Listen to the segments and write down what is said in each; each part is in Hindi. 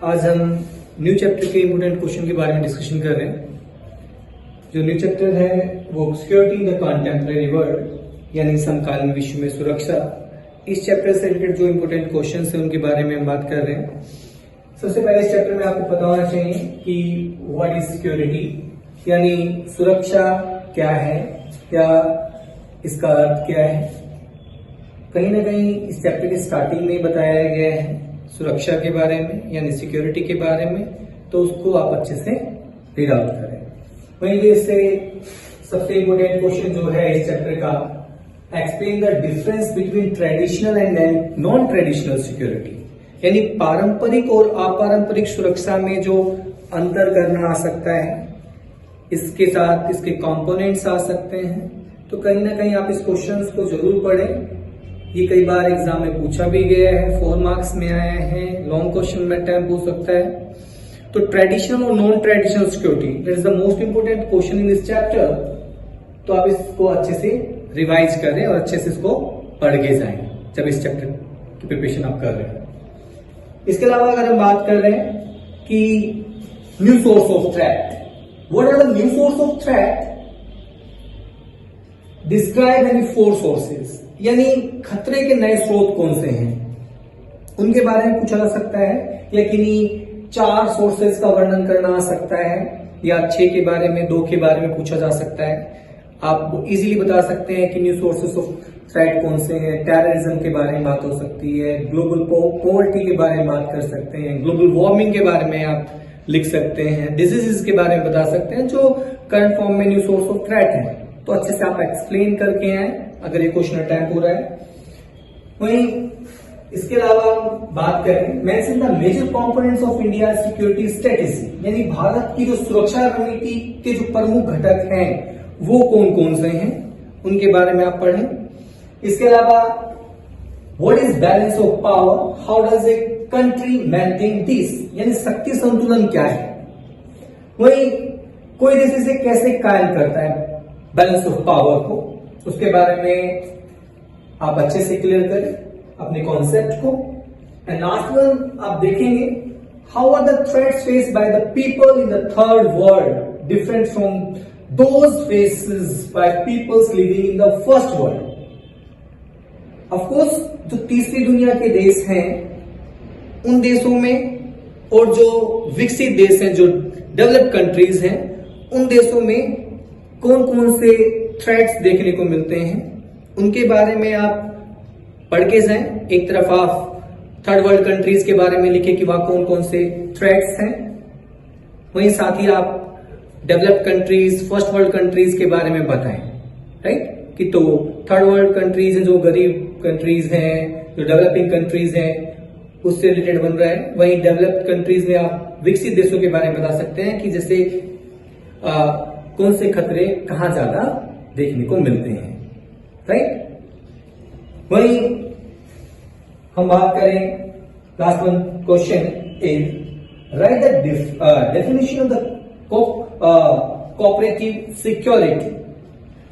आज हम न्यू चैप्टर के इम्पोर्टेंट क्वेश्चन के बारे में डिस्कशन कर रहे हैं। जो न्यू चैप्टर है वो security in the contemporary world यानी समकालीन विश्व में सुरक्षा। इस चैप्टर से रिलेटेड जो इम्पोर्टेंट क्वेश्चन है उनके बारे में हम बात कर रहे हैं। सबसे पहले इस चैप्टर में आपको पता होना चाहिए कि व्हाट इज सिक्योरिटी यानी सुरक्षा क्या है या इसका अर्थ क्या है। कहीं ना कहीं इस चैप्टर के स्टार्टिंग में बताया गया है सुरक्षा के बारे में यानी सिक्योरिटी के बारे में, तो उसको आप अच्छे से रीड आउट करें। वहीं से सबसे इम्पोर्टेंट क्वेश्चन जो है इस चैप्टर का, explain the difference between traditional and non traditional security यानी पारंपरिक और अपारंपरिक सुरक्षा में जो अंतर करना आ सकता है, इसके साथ इसके कंपोनेंट्स आ सकते हैं। तो कहीं ना कहीं आप इस क्वेश्चन को जरूर पढ़ें। ये कई बार एग्जाम में पूछा भी गया है, 4 मार्क्स में आया है, लॉन्ग क्वेश्चन में टाइम पूछ सकता है। तो ट्रेडिशनल और non traditional security that is the most important question in this chapter. तो आप इसको अच्छे से रिवाइज करें और अच्छे से इसको पढ़ के जाएं जब इस चैप्टर की प्रिपरेशन आप कर रहे हैं। इसके अलावा अगर हम बात कर रहे हैं कि new source of threat, what are the new source of threat, describe any 4 sources यानी खतरे के नए स्रोत कौन से हैं, उनके बारे में पूछा जा सकता है या किन्हीं 4 सोर्सेज का वर्णन करना आ सकता है या 6 के बारे में, 2 के बारे में पूछा जा सकता है। आप इजीली बता सकते हैं कि न्यू सोर्सेज ऑफ थ्रेट कौन से हैं। टेररिज्म के बारे में बात हो सकती है, ग्लोबल पॉवर्टी के बारे में बात कर सकते हैं, ग्लोबल वार्मिंग के बारे में आप लिख सकते हैं, डिजीजेस के बारे में बता सकते हैं जो करंट फॉर्म में न्यू सोर्स ऑफ थ्रेट है। तो अच्छे से आप एक्सप्लेन करके आए अगर ये क्वेश्चन अटेम्प्ट हो रहा है। वहीं इसके अलावा बात करें mention the major components of India security strategy यानी भारत की जो सुरक्षा रणनीति के जो प्रमुख घटक हैं वो कौन कौन से हैं, उनके बारे में आप पढ़ें। इसके अलावा what is balance of power, how does a country maintain this यानी शक्ति संतुलन क्या है। वही कोई देश इसे कैसे कायम करता है बैलेंस ऑफ पावर को, उसके बारे में आप अच्छे से क्लियर करें अपने कॉन्सेप्ट को। एंड लास्ट वन आप देखेंगे how are the threats faced by the people in the third world different from those faces by peoples living in the first world. Of course जो तीसरी दुनिया के देश हैं उन देशों में और जो विकसित देश हैं, जो डेवलप्ड कंट्रीज हैं, उन देशों में कौन कौन से थ्रेट्स देखने को मिलते हैं उनके बारे में आप पढ़ के जाएं। एक तरफ आप थर्ड वर्ल्ड कंट्रीज के बारे में लिखें कि वहां कौन कौन से थ्रेट्स हैं, वहीं साथ ही आप developed countries, first world countries के बारे में बताएं, राइट। कि तो थर्ड वर्ल्ड कंट्रीज हैं जो गरीब कंट्रीज हैं, जो डेवलपिंग कंट्रीज हैं, उससे रिलेटेड बन रहा है। वहीं डेवलप्ड कंट्रीज में आप विकसित देशों के बारे में बता सकते हैं कि जैसे कौन से खतरे कहां ज्यादा देखने को मिलते हैं, राइट। वहीं हम बात करें last one question is right the definition of the cooperative security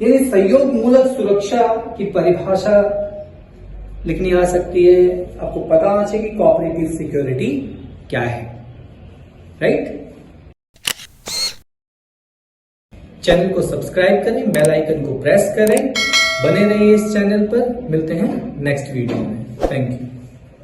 यानी सहयोग मूलक सुरक्षा की परिभाषा लिखनी आ सकती है। आपको पता होना चाहिए कि कोऑपरेटिव सिक्योरिटी क्या है, राइट। चैनल को सब्सक्राइब करें, बेल आइकन को प्रेस करें, बने रहिए इस चैनल पर। मिलते हैं नेक्स्ट वीडियो में। Thank you.